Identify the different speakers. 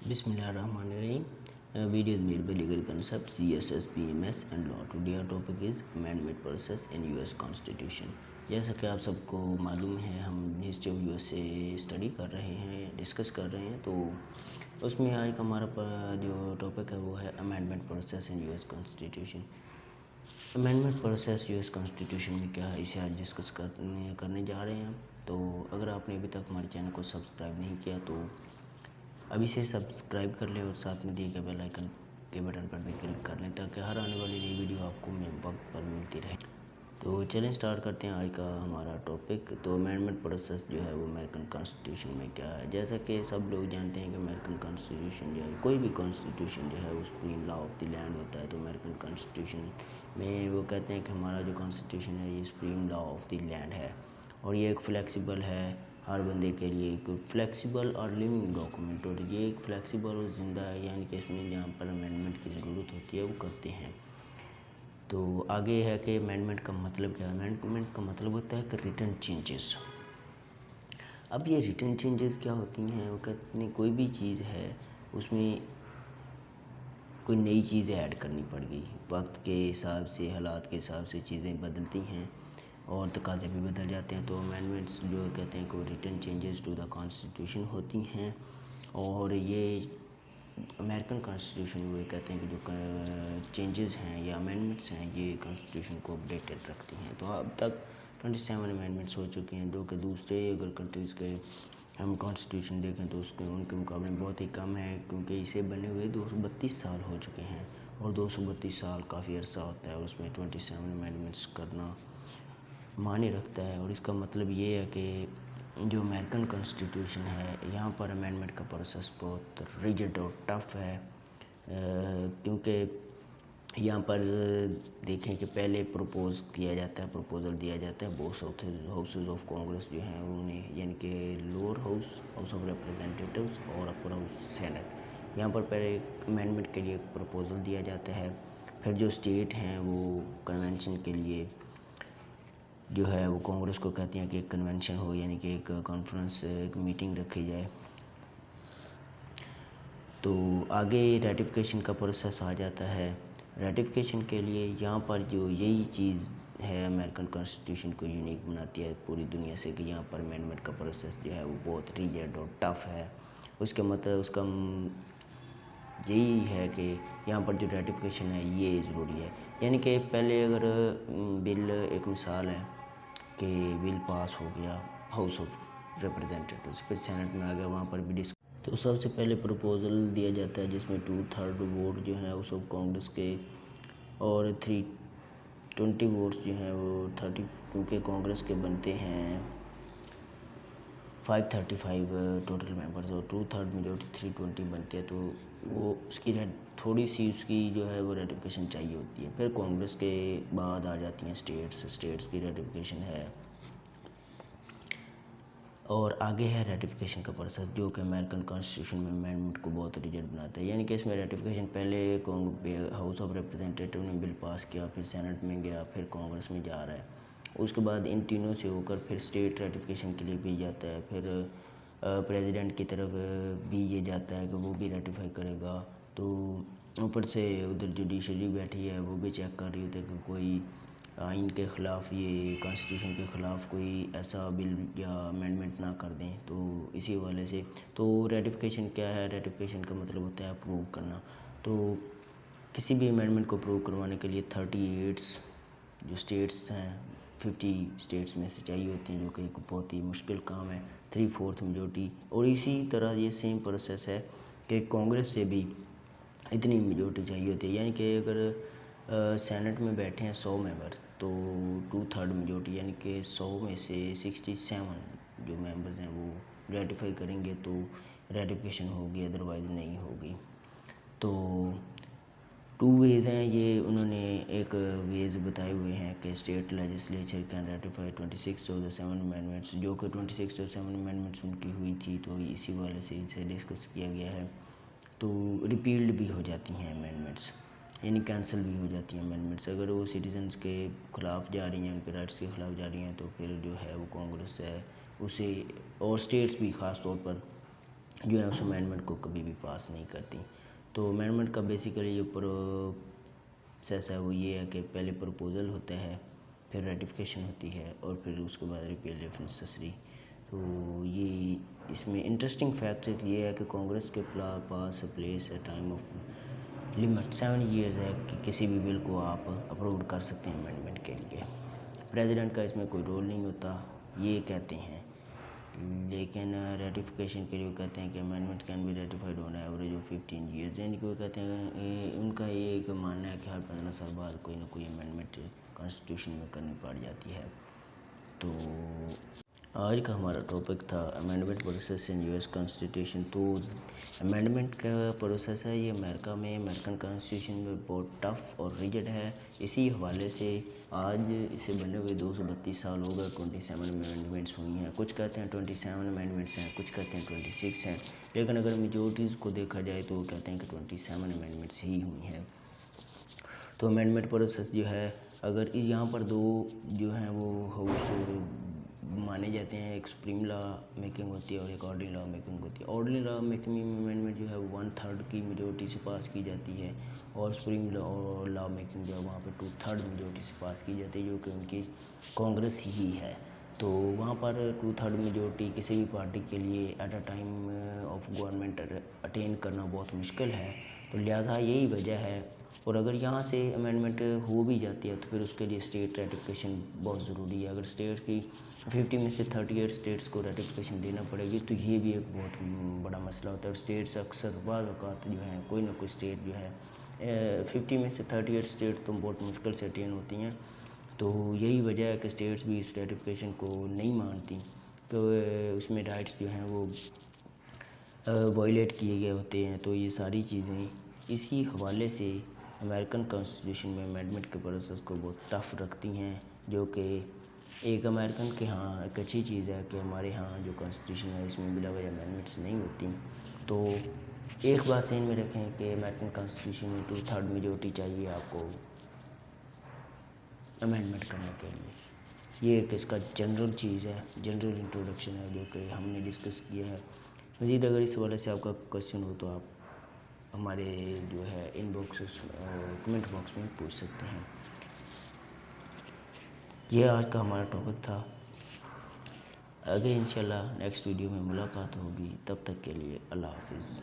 Speaker 1: Bismillahirrahmanirrahim. Video is made by Legal Concepts, CSS, PMS and Law. Today our topic is amendment process in US Constitution. जैसा कि आप सबको मालूम है, हम हिस्ट्री ऑफ यूएस से स्टडी कर रहे हैं, डिस्कस कर रहे हैं। तो उसमें आज का हमारा जो टॉपिक है वो है amendment process in US constitution. Amendment process US constitution में क्या है, इसे आज डिस्कस करने जा रहे हैं। तो अगर आपने अभी तक हमारे चैनल को सब्सक्राइब नहीं किया तो अभी से सब्सक्राइब कर लें और साथ में दिए गए बेल आइकन के बटन पर भी क्लिक कर लें ताकि हर आने वाली नई वीडियो आपको वक्त पर मिलती रहे। तो चलें स्टार्ट करते हैं आज का हमारा टॉपिक। तो अमेंडमेंट प्रोसेस जो है वो अमेरिकन कॉन्स्टिट्यूशन में क्या है। जैसा कि सब लोग जानते हैं कि अमेरिकन कॉन्स्टिट्यूशन जो है, कोई भी कॉन्स्टिट्यूशन जो है वो supreme law of the land होता है। तो अमेरिकन कॉन्स्टिट्यूशन में वो कहते हैं कि हमारा जो कॉन्स्टिट्यूशन है ये supreme law of the land है और ये एक फ्लेक्सिबल है, हर बंदे के लिए एक फ्लेक्सिबल और लिविंग डॉक्यूमेंट। और ये एक फ्लेक्सिबल और ज़िंदा है, यानी कि इसमें जहाँ पर अमेंडमेंट की ज़रूरत होती है वो करते हैं। तो आगे है कि अमेंडमेंट का मतलब क्या है। अमेंडमेंट का मतलब होता है कि रिटन चेंजेस। अब ये रिटन चेंजेस क्या होती हैं, वो कहते हैं कोई भी चीज़ है उसमें कोई नई चीज़ें ऐड करनी पड़ गई, वक्त के हिसाब से, हालात के हिसाब से चीज़ें बदलती हैं और तकाज़े भी बदल जाते हैं। तो अमेंडमेंट्स जो कहते हैं कि written changes to the constitution होती हैं। और ये अमेरिकन कॉन्स्टिट्यूशन वो कहते हैं कि जो चेंजेस हैं या अमेंडमेंट्स हैं ये कॉन्स्टिट्यूशन को अपडेटेड रखती हैं। तो अब तक 27 अमेंडमेंट्स हो चुके हैं, जो कि दूसरे अगर कंट्रीज़ के हम कॉन्स्टिट्यूशन देखें तो उसके उनके मुकाबले में बहुत ही कम है, क्योंकि इसे बने हुए 232 साल हो चुके हैं और 232 साल काफ़ी अरसा होता है और उसमें 27 अमेंडमेंट्स करना मायने रखता है। और इसका मतलब ये है कि जो अमेरिकन कॉन्स्टिट्यूशन है यहाँ पर अमेंडमेंट का प्रोसेस बहुत रिजिड और टफ है, क्योंकि यहाँ पर देखें कि पहले प्रपोज़ किया जाता है, प्रपोज़ल दिया जाता है बोथ हाउसेज ऑफ कांग्रेस जो हैं उन्हें, यानी कि लोअर हाउस ऑफ रिप्रेजेंटेटिव्स और अपर हाउस सेनेट। यहाँ पर पहले एक अमेंडमेंट के लिए एक प्रपोज़ल दिया जाता है, फिर जो स्टेट हैं वो कन्वेंशन के लिए जो है वो कांग्रेस को कहती हैं कि एक कन्वेंशन हो, यानी कि एक कॉन्फ्रेंस, एक मीटिंग रखी जाए। तो आगे रेटिफिकेशन का प्रोसेस आ जाता है। रेटिफिकेशन के लिए यहाँ पर जो यही चीज़ है अमेरिकन कॉन्स्टिट्यूशन को यूनिक बनाती है पूरी दुनिया से, कि यहाँ पर अमेंडमेंट का प्रोसेस जो है वो बहुत रिजिड और टफ है। उसके मतलब उसका यही है कि यहाँ पर जो रेटिफिकेशन है ये ज़रूरी है। यानी कि पहले अगर बिल, एक मिसाल है कि बिल पास हो गया हाउस ऑफ रिप्रेजेंटेटिव्स, फिर सेनेट में आ गया, वहाँ पर भी तो सबसे पहले प्रपोज़ल दिया जाता है जिसमें 2/3 वोट जो है उस ऑफ कांग्रेस के और 320 वोट्स जो हैं वो 30, क्योंकि कांग्रेस के बनते हैं 535 टोटल मेंबर्स और 2/3 मेजॉरिटी 320 बनते हैं। तो वो उसकी थोड़ी सी उसकी जो है वो रेटिफिकेशन चाहिए होती है। फिर कांग्रेस के बाद आ जाती हैं स्टेट्स की रेटिफिकेशन है। और आगे है रेटिफिकेशन का प्रोसेस, जो कि अमेरिकन कॉन्स्टिट्यूशन में अमेंडमेंट को बहुत रिजिड बनाता है। यानी कि इसमें रेटिफिकेशन पहले हाउस ऑफ रिप्रेजेंटेटिव ने बिल पास किया, फिर सेनेट में गया, फिर कांग्रेस में जा रहा है। उसके बाद इन तीनों से होकर फिर स्टेट रेटिफिकेशन के लिए भी जाता है, फिर प्रेसिडेंट की तरफ भी ये जाता है कि वो भी रेटिफाई करेगा। तो ऊपर से उधर जुडिशरी बैठी है, वो भी चेक कर रही होती है कि कोई आइन के ख़िलाफ़, ये कॉन्स्टिट्यूशन के ख़िलाफ़ कोई ऐसा बिल या अमेंडमेंट ना कर दें। तो इसी वाले से तो रेटिफिकेशन क्या है, रेटिफिकेशन का मतलब होता है अप्रूव करना। तो किसी भी अमेंडमेंट को अप्रूव करवाने के लिए 38 जो स्टेट्स हैं, 50 स्टेट्स में से चाहिए होती हैं, जो कि एक बहुत ही मुश्किल काम है, 3/4 मेजॉरिटी। और इसी तरह ये सेम प्रोसेस है कि कांग्रेस से भी इतनी मेजॉरिटी चाहिए होती है। यानी कि अगर सेनेट में बैठे हैं 100 मेंबर तो 2/3 मेजॉरिटी, यानी कि 100 में से 67 जो मेंबर्स हैं वो रेटिफाई करेंगे तो रेटिफिकेशन होगी, अदरवाइज़ नहीं होगी। तो 2 वेज़ हैं ये, उन्होंने एक वेज़ बताए हुए हैं कि state legislature can ratify 26 of the 7 amendments, जो कि 26 ऑफ 7 अमेंडमेंट्स उनकी हुई थी, तो इसी वाले से इसे डिस्कस किया गया है। तो रिपील्ड भी हो जाती हैं अमेंडमेंट्स, यानी कैंसिल भी हो जाती हैं अमेंडमेंट्स। अगर वो सिटीजन्स के ख़िलाफ़ जा रही हैं, उनके राइट्स के ख़िलाफ़ जा रही हैं, तो फिर जो है वो कांग्रेस है उसे, और स्टेट्स भी ख़ास तौर पर जो है उस अमेंडमेंट को कभी भी पास नहीं करती। तो अमेंडमेंट का बेसिकली जो प्रोसेस है वो ये है कि पहले प्रपोजल होता है, फिर रेटिफिकेशन होती है और फिर उसके बाद रिपील इफ नेसेसरी। तो ये इसमें इंटरेस्टिंग फैक्ट ये है कि कांग्रेस के पास place a time of limit 7 years है कि किसी भी बिल को आप अप्रूव कर सकते हैं अमेंडमेंट के लिए। प्रेसिडेंट का इसमें कोई रोल नहीं होता ये कहते हैं, लेकिन रेटिफिकेशन के लिए वो कहते हैं कि amendment can be ratified on average of 15 years, यानी कि वो कहते हैं उनका ये एक मानना है कि हर 15 साल बाद कोई ना कोई अमेंडमेंट कॉन्स्टिट्यूशन में करनी पड़ जाती है। तो आज का हमारा टॉपिक था amendment process in US constitution. तो अमेंडमेंट का प्रोसेस है ये अमेरिका में, अमेरिकन कॉन्स्टिट्यूशन में बहुत टफ और रिजिड है। इसी हवाले से आज इसे बने हुए 232 साल हो गए, 27 अमेंडमेंट्स हुई हैं। कुछ कहते हैं 27 अमेंडमेंट्स हैं, कुछ कहते हैं 26 हैं, लेकिन अगर मेजोरिटीज़ को देखा जाए तो वो कहते हैं कि 27 अमेंडमेंट्स ही हुई हैं। तो अमेंडमेंट प्रोसेस जो है, अगर यहाँ पर दो जो हैं वो हाउस माने जाते हैं, एक सुप्रीम लॉ मेकिंग होती है और एक ऑर्डिनरी लॉ मेकिंग होती है। ऑर्डिनरी लॉ मेकिंग में अमेंडमेंट जो है 1/3 की मेजोरिटी से पास की जाती है और सुप्रीम लॉ मेकिंग जो है वहाँ पे 2/3 मेजोरिटी से पास की जाती है, जो कि उनकी कांग्रेस ही है। तो वहाँ पर 2/3 मेजोरिटी किसी भी पार्टी के लिए at a time of government attain करना बहुत मुश्किल है। तो लिहाजा यही वजह है। और अगर यहाँ से अमेंडमेंट हो भी जाती है तो फिर उसके लिए स्टेट रेटिफिकेशन बहुत ज़रूरी है। अगर स्टेट की 50 में से 38 स्टेट्स को रेटिफिकेशन देना पड़ेगी तो ये भी एक बहुत बड़ा मसला होता है। और स्टेट्स अक्सर बाज़ औक़ात जो हैं कोई ना कोई स्टेट जो है 50 में से 38 स्टेट तो बहुत मुश्किल से अटेन होती हैं। तो यही वजह है कि स्टेट्स भी इस रेटिफिकेशन को नहीं मानती, तो उसमें राइट्स जो हैं वो वायलेट किए गए होते हैं। तो ये सारी चीज़ें इसी हवाले से अमेरिकन कॉन्स्टिट्यूशन में अमेंडमेंट के प्रोसेस को बहुत टफ रखती हैं, जो कि एक अमेरिकन के यहाँ एक अच्छी चीज़ है कि हमारे यहाँ जो कॉन्स्टिट्यूशन है इसमें बिला वजह अमेंडमेंट्स नहीं होती। तो एक बात ध्यान में रखें कि अमेरिकन कॉन्स्टिट्यूशन में 2/3 मेजोरिटी चाहिए आपको अमेंडमेंट करने के लिए। ये एक इसका जनरल चीज़ है, जनरल इंट्रोडक्शन है जो कि हमने डिस्कस किया है। मज़ीद अगर इस वाले से आपका क्वेश्चन हो तो आप हमारे जो है इनबॉक्स कमेंट बॉक्स में पूछ सकते हैं। ये आज का हमारा टॉपिक था। आगे इंशाल्लाह नेक्स्ट वीडियो में मुलाकात होगी, तब तक के लिए अल्लाह हाफिज़।